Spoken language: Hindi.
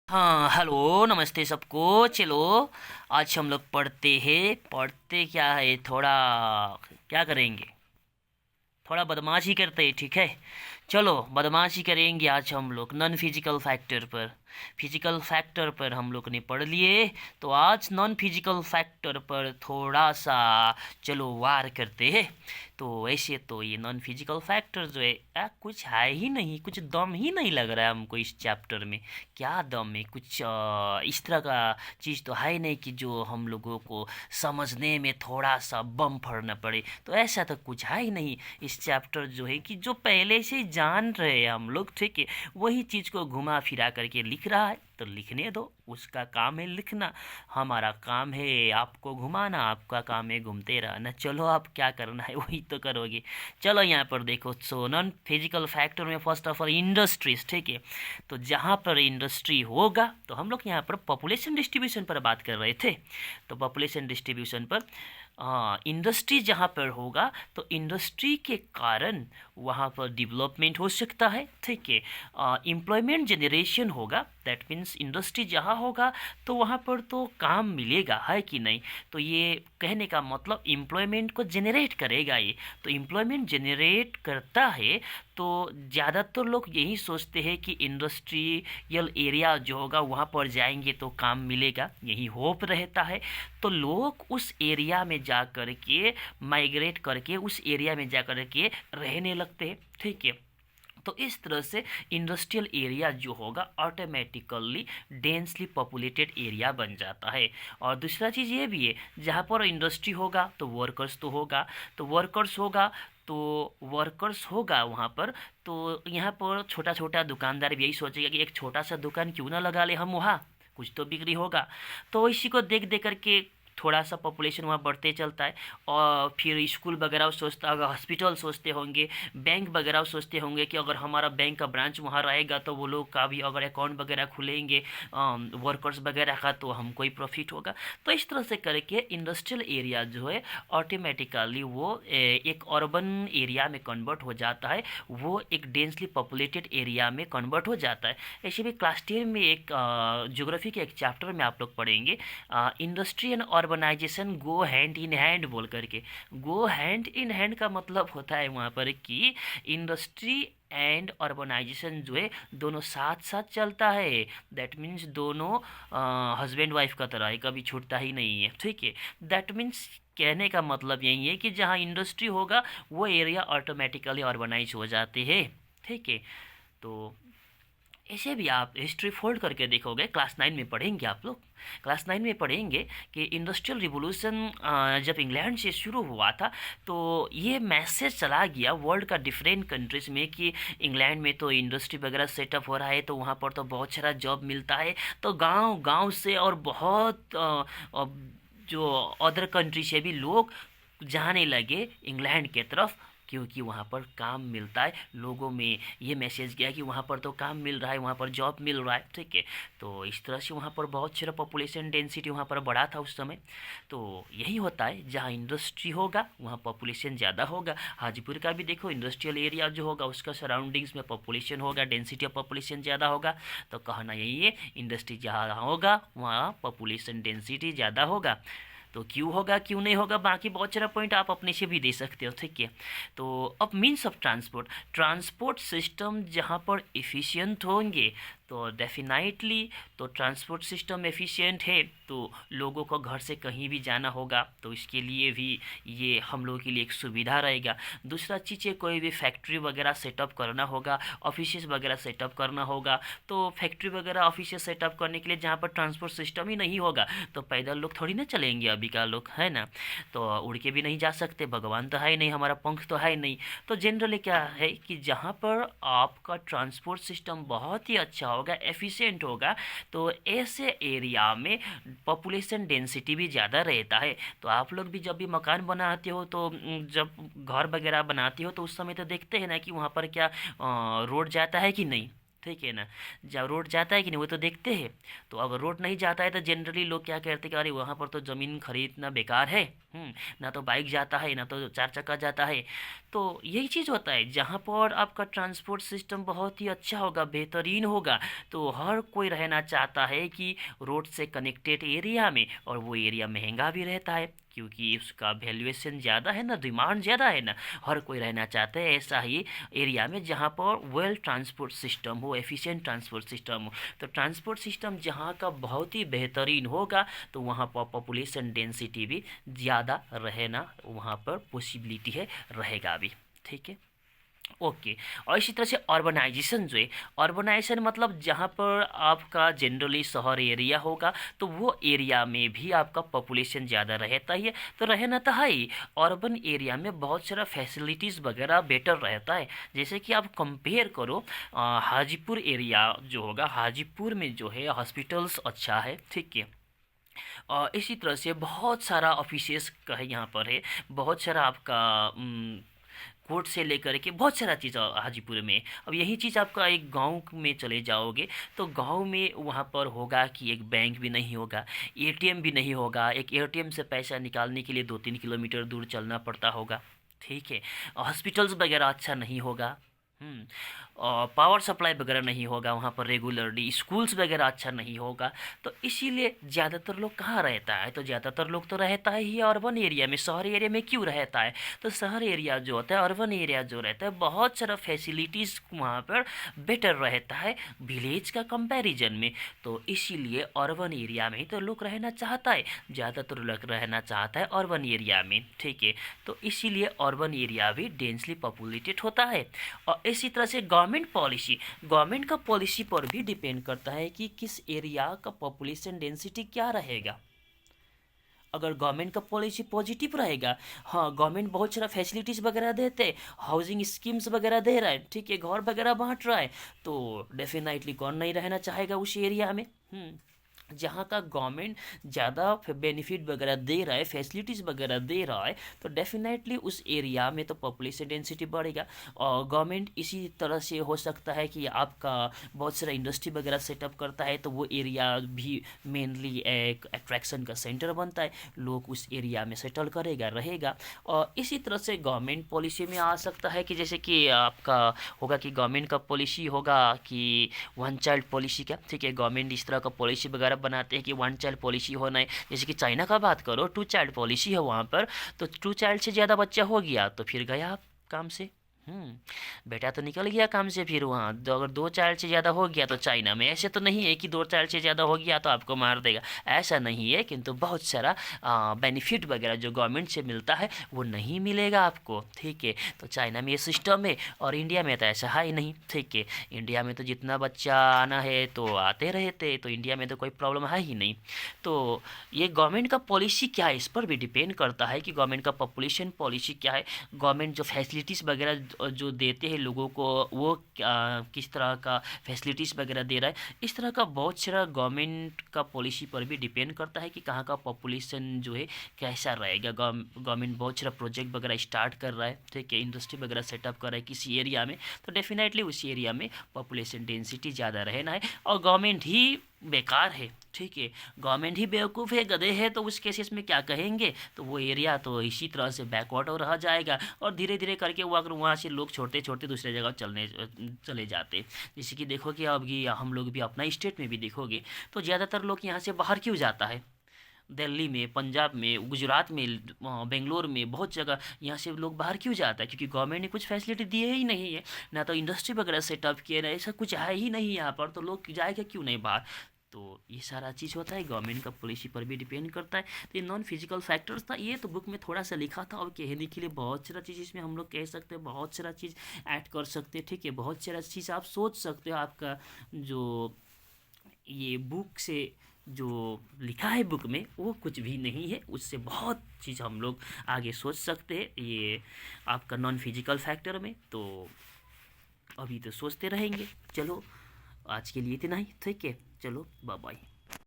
हाँ, हेलो नमस्ते सबको। चलो आज हम लोग पढ़ते क्या है, थोड़ा क्या करेंगे, थोड़ा बदमाशी करते हैं, ठीक है। चलो बदमाशी करेंगे आज हम लोग नॉन फिजिकल फैक्टर पर। फिजिकल फैक्टर पर हम लोग ने पढ़ लिए, तो आज नॉन फिजिकल फैक्टर पर थोड़ा सा चलो वार करते हैं। तो वैसे तो ये नॉन फिजिकल फैक्टर जो है कुछ है ही नहीं, कुछ दम ही नहीं लग रहा है हमको इस चैप्टर में। क्या दम है, कुछ इस तरह का चीज़ तो है ही नहीं कि जो हम लोगों को समझने में थोड़ा सा बम फोड़ना पड़े। तो ऐसा तो कुछ है ही नहीं इस चैप्टर जो है कि जो पहले से जान रहे हैं हम लोग, ठीक है, वही चीज़ को घुमा फिरा करके लिख रहा है। तो लिखने दो, उसका काम है लिखना, हमारा काम है आपको घुमाना, आपका काम है घूमते रहना। चलो आप क्या करना है वही तो करोगे। चलो यहाँ पर देखो, सो नॉन फिजिकल फैक्टर में फर्स्ट ऑफ ऑल इंडस्ट्रीज, ठीक है। तो जहाँ पर इंडस्ट्री होगा, तो हम लोग यहाँ पर पॉपुलेशन डिस्ट्रीब्यूशन पर बात कर रहे थे। तो पॉपुलेशन डिस्ट्रीब्यूशन पर इंडस्ट्री जहाँ पर होगा, तो इंडस्ट्री के कारण वहाँ पर डेवलपमेंट हो सकता है, ठीक है। एम्प्लॉयमेंट जनरेशन होगा, दैट मीन्स इंडस्ट्री जहाँ होगा तो वहाँ पर तो काम मिलेगा, है कि नहीं। तो ये कहने का मतलब एम्प्लॉयमेंट को जनरेट करेगा ये। तो एम्प्लॉयमेंट जनरेट करता है, तो ज़्यादातर लोग यही सोचते हैं कि इंडस्ट्रियल एरिया जो होगा वहाँ पर जाएंगे तो काम मिलेगा, यही होप रहता है। तो लोग उस एरिया में जा कर के माइग्रेट करके उस एरिया में जा कर के रहने लगते हैं, ठीक है। तो इस तरह से इंडस्ट्रियल एरिया जो होगा ऑटोमेटिकली डेंसली पॉपुलेटेड एरिया बन जाता है। और दूसरा चीज़ ये भी है, जहाँ पर इंडस्ट्री होगा तो वर्कर्स तो होगा, तो वर्कर्स होगा तो वर्कर्स होगा वहाँ पर। तो यहाँ पर छोटा छोटा दुकानदार भी यही सोचेगा कि एक छोटा सा दुकान क्यों ना लगा ले हम वहाँ, कुछ तो बिक्री होगा। तो इसी को देख देख करके थोड़ा सा पॉपुलेशन वहाँ बढ़ते चलता है। और फिर स्कूल वगैरह सोचता होगा, हॉस्पिटल सोचते होंगे, बैंक वगैरह सोचते होंगे कि अगर हमारा बैंक का ब्रांच वहाँ रहेगा तो वो लोग का भी अगर अकाउंट वगैरह खुलेंगे वर्कर्स वगैरह का, तो हमको ही प्रॉफिट होगा। तो इस तरह से करके इंडस्ट्रियल एरिया जो है ऑटोमेटिकली वो एक अर्बन एरिया में कन्वर्ट हो जाता है, वो एक डेंसली पॉपुलेटेड एरिया में कन्वर्ट हो जाता है। ऐसे भी क्लास 10 में एक ज्योग्राफी के एक चैप्टर में आप लोग पढ़ेंगे, industry and urbanization go hand in hand बोल करके। गो हैंड इन हैंड का मतलब होता है वहाँ पर कि इंडस्ट्री एंड अर्बनाइजेशन जो है दोनों साथ साथ चलता है। दैट मीन्स दोनों हस्बैंड वाइफ का तरह है, कभी छूटता ही नहीं है, ठीक है। दैट मीन्स कहने का मतलब यही है कि जहाँ इंडस्ट्री होगा वो एरिया ऑटोमेटिकली अर्बनाइज हो जाते हैं, ठीक है। तो ऐसे भी आप हिस्ट्री फोल्ड करके देखोगे, क्लास 9 में पढ़ेंगे आप लोग। क्लास 9 में पढ़ेंगे कि इंडस्ट्रियल रिवॉल्यूशन जब इंग्लैंड से शुरू हुआ था, तो ये मैसेज चला गया वर्ल्ड का डिफरेंट कंट्रीज़ में कि इंग्लैंड में तो इंडस्ट्री वगैरह सेटअप हो रहा है, तो वहाँ पर तो बहुत सारा जॉब मिलता है। तो गांव गांव से और बहुत जो अदर कंट्री से भी लोग जाने लगे इंग्लैंड के तरफ, क्योंकि वहाँ पर काम मिलता है। लोगों में ये मैसेज गया कि वहाँ पर तो काम मिल रहा है, वहाँ पर जॉब मिल रहा है, ठीक है। तो इस तरह से वहाँ पर बहुत सारा पॉपुलेशन डेंसिटी वहाँ पर बढ़ा था उस समय। तो यही होता है, जहाँ इंडस्ट्री होगा वहाँ पॉपुलेशन ज़्यादा होगा। हाजीपुर का भी देखो, इंडस्ट्रियल एरिया जो होगा उसका सराउंडिंग्स में पॉपुलेशन होगा, डेंसिटी ऑफ पॉपुलेशन ज़्यादा होगा। तो कहना यही है, इंडस्ट्री जहाँ होगा वहाँ पॉपुलेशन डेंसिटी ज़्यादा होगा। तो क्यों होगा क्यों नहीं होगा, बाकी बहुत सारा पॉइंट आप अपने से भी दे सकते हो, ठीक है। तो अब means of transport, transport system जहाँ पर एफिशिएंट होंगे तो डेफिनेटली, तो ट्रांसपोर्ट सिस्टम एफिशिएंट है तो लोगों को घर से कहीं भी जाना होगा, तो इसके लिए भी ये हम लोगों के लिए एक सुविधा रहेगा। दूसरा चीज़ है, कोई भी फैक्ट्री वगैरह सेटअप करना होगा, ऑफिसेस वगैरह सेटअप करना होगा, तो फैक्ट्री वगैरह ऑफिसेस सेटअप करने के लिए जहाँ पर ट्रांसपोर्ट सिस्टम ही नहीं होगा, तो पैदल लोग थोड़ी ना चलेंगे अभी का लोग, है ना। तो उड़ के भी नहीं जा सकते, भगवान तो है ही नहीं, हमारा पंख तो है ही नहीं। तो जनरली क्या है कि जहाँ पर आपका ट्रांसपोर्ट सिस्टम बहुत ही अच्छा होगा, एफिशिएंट होगा, तो ऐसे एरिया में पॉपुलेशन डेंसिटी भी ज़्यादा रहता है। तो आप लोग भी जब भी मकान बनाते हो, तो जब घर वगैरह बनाते हो, तो उस समय तो देखते हैं ना कि वहाँ पर क्या रोड जाता है कि नहीं, ठीक है ना। जब रोड जाता है कि नहीं वो तो देखते हैं। तो अगर रोड नहीं जाता है तो जनरली लोग क्या कहते हैं कि अरे वहाँ पर तो ज़मीन खरीदना बेकार है। ना तो बाइक जाता है ना तो चार चक्का जाता है। तो यही चीज़ होता है, जहाँ पर आपका ट्रांसपोर्ट सिस्टम बहुत ही अच्छा होगा, बेहतरीन होगा, तो हर कोई रहना चाहता है कि रोड से कनेक्टेड एरिया में, और वो एरिया महंगा भी रहता है क्योंकि उसका वैल्यूएशन ज़्यादा है ना, डिमांड ज़्यादा है ना। हर कोई रहना चाहता है ऐसा ही एरिया में जहाँ पर वेल ट्रांसपोर्ट सिस्टम हो, एफिशिएंट ट्रांसपोर्ट सिस्टम हो। तो ट्रांसपोर्ट सिस्टम जहाँ का बहुत ही बेहतरीन होगा तो वहाँ पर पॉपुलेशन डेंसिटी भी ज़्यादा रहना वहाँ पर पॉसिबिलिटी है, रहेगा भी। ठीक है, ओके। और इसी तरह से अर्बनाइजेशन जो है, अर्बनाइजेशन मतलब जहाँ पर आपका जनरली शहर एरिया होगा तो वो एरिया में भी आपका पॉपुलेशन ज़्यादा रहता ही है। तो रहना तो है ही, अर्बन एरिया में बहुत सारा फैसिलिटीज़ वगैरह बेटर रहता है। जैसे कि आप कंपेयर करो हाजीपुर एरिया जो होगा, हाजीपुर में जो है हॉस्पिटल्स अच्छा है, ठीक है। और इसी तरह से बहुत सारा ऑफिसेस का है यहाँ पर है, बहुत सारा आपका कोर्ट से लेकर के बहुत सारा चीज़ हाजीपुर में। अब यही चीज़ आपका एक गांव में चले जाओगे तो गांव में वहाँ पर होगा कि एक बैंक भी नहीं होगा, एटीएम भी नहीं होगा। एक एटीएम से पैसा निकालने के लिए 2-3 किलोमीटर दूर चलना पड़ता होगा, ठीक है। हॉस्पिटल्स वगैरह अच्छा नहीं होगा, और पावर सप्लाई वगैरह नहीं होगा वहाँ पर रेगुलरली, स्कूल्स वगैरह अच्छा नहीं होगा। तो इसीलिए ज़्यादातर लोग कहाँ रहता है, तो ज़्यादातर लोग तो रहता है ही अर्बन एरिया में। शहर एरिया में क्यों रहता है, तो शहर एरिया जो होता है, अर्बन एरिया जो रहता है, बहुत सारा फैसिलिटीज़ वहाँ पर बेटर रहता है विलेज का कंपैरिजन में। तो इसीलिए अर्बन एरिया में ही तो लोग रहना चाहता है, ज़्यादातर लोग रहना चाहता है अर्बन एरिया में, ठीक है। तो इसीलिए अर्बन एरिया भी डेंसली पॉपुलेटेड होता है। और इसी तरह से गवर्नमेंट का पॉलिसी पर भी डिपेंड करता है कि किस एरिया का पॉपुलेशन डेंसिटी क्या रहेगा। अगर गवर्नमेंट का पॉलिसी पॉजिटिव रहेगा, हाँ गवर्नमेंट बहुत सारा फैसिलिटीज़ वगैरह देते हैं, हाउसिंग स्कीम्स वगैरह दे रहा है, ठीक है, घर वगैरह बांट रहा है, तो डेफिनेटली कौन नहीं रहना चाहेगा उस एरिया में। जहाँ का गवर्नमेंट ज़्यादा बेनिफिट वगैरह दे रहा है, फैसिलिटीज़ वगैरह दे रहा है, तो डेफिनेटली उस एरिया में तो पॉपुलेशन डेंसिटी बढ़ेगा। और गवर्नमेंट इसी तरह से हो सकता है कि आपका बहुत सारा इंडस्ट्री वगैरह सेटअप करता है तो वो एरिया भी मेनली एक अट्रैक्शन का सेंटर बनता है, लोग उस एरिया में सेटल करेगा, रहेगा। और इसी तरह से गवर्नमेंट पॉलिसी में आ सकता है कि जैसे कि आपका होगा कि गवर्नमेंट का पॉलिसी होगा कि वन चाइल्ड पॉलिसी का, ठीक है। गवर्नमेंट इस तरह का पॉलिसी वगैरह बनाते हैं कि वन चाइल्ड पॉलिसी होना है। जैसे कि चाइना का बात करो, 2 चाइल्ड पॉलिसी है वहाँ पर, तो 2 चाइल्ड से ज़्यादा बच्चा हो गया तो फिर गया आप काम से, बेटा तो निकल गया काम से। फिर वहाँ अगर 2 चाइल्ड से ज़्यादा हो गया तो चाइना में ऐसे तो नहीं है कि 2 चाइल्ड से ज़्यादा हो गया तो आपको मार देगा, ऐसा नहीं है। किंतु बहुत सारा बेनिफिट वगैरह जो गवर्नमेंट से मिलता है वो नहीं मिलेगा आपको, ठीक है। तो चाइना में ये सिस्टम है और इंडिया में तो ऐसा है ही नहीं, ठीक है। इंडिया में तो जितना बच्चा आना है तो आते रहते, तो इंडिया में तो कोई प्रॉब्लम है ही नहीं। तो ये गवर्नमेंट का पॉलिसी क्या है इस पर भी डिपेंड करता है कि गवर्नमेंट का पॉपुलेशन पॉलिसी क्या है, गवर्नमेंट जो फैसिलिटीज़ वगैरह जो देते हैं लोगों को वो किस तरह का फैसिलिटीज़ वगैरह दे रहा है। इस तरह का बहुत सारा गवर्नमेंट का पॉलिसी पर भी डिपेंड करता है कि कहाँ का पॉपुलेशन जो है कैसा रहेगा। गवर्नमेंट बहुत सारा प्रोजेक्ट वगैरह स्टार्ट कर रहा है, ठीक है, इंडस्ट्री वगैरह सेटअप कर रहा है किसी एरिया में, तो डेफिनेटली उस एरिया में पॉपुलेशन डेंसिटी ज़्यादा रहना है। और गवर्नमेंट ही बेकार है, ठीक है, गवर्नमेंट ही बेवकूफ़ है, गधे है, तो उस केसेस में क्या कहेंगे, तो वो एरिया तो इसी तरह से बैकवर्ड और रह जाएगा। और धीरे धीरे करके वो अगर वहाँ से लोग छोटे छोटे दूसरे जगह चले जाते, जैसे कि देखोगे अब ये हम लोग भी अपना स्टेट में भी देखोगे तो ज़्यादातर लोग यहाँ से बाहर क्यों जाता है, दिल्ली में, पंजाब में, गुजरात में, बेंगलोर में, बहुत जगह यहाँ से लोग बाहर क्यों जाता है, क्योंकि गवर्नमेंट ने कुछ फैसिलिटी दिए ही नहीं है, ना तो इंडस्ट्री वगैरह सेटअप किए, ना ऐसा कुछ है ही नहीं यहाँ पर, तो लोग जाएगा क्यों नहीं बाहर। तो ये सारा चीज़ होता है, गवर्नमेंट का पॉलिसी पर भी डिपेंड करता है। तो ये नॉन फिजिकल फैक्टर्स था, ये तो बुक में थोड़ा सा लिखा था, और कहने के लिए बहुत सारा चीज़ इसमें हम लोग कह सकते हैं, बहुत सारा चीज़ ऐड कर सकते हैं, ठीक है, बहुत सारा चीज़ आप सोच सकते हो। आपका जो ये बुक से जो लिखा है बुक में वो कुछ भी नहीं है, उससे बहुत चीज़ हम लोग आगे सोच सकते हैं ये आपका नॉन फिजिकल फैक्टर में। तो अभी तो सोचते रहेंगे। चलो आज के लिए इतना ही, ठीक है, चलो बाय बाय।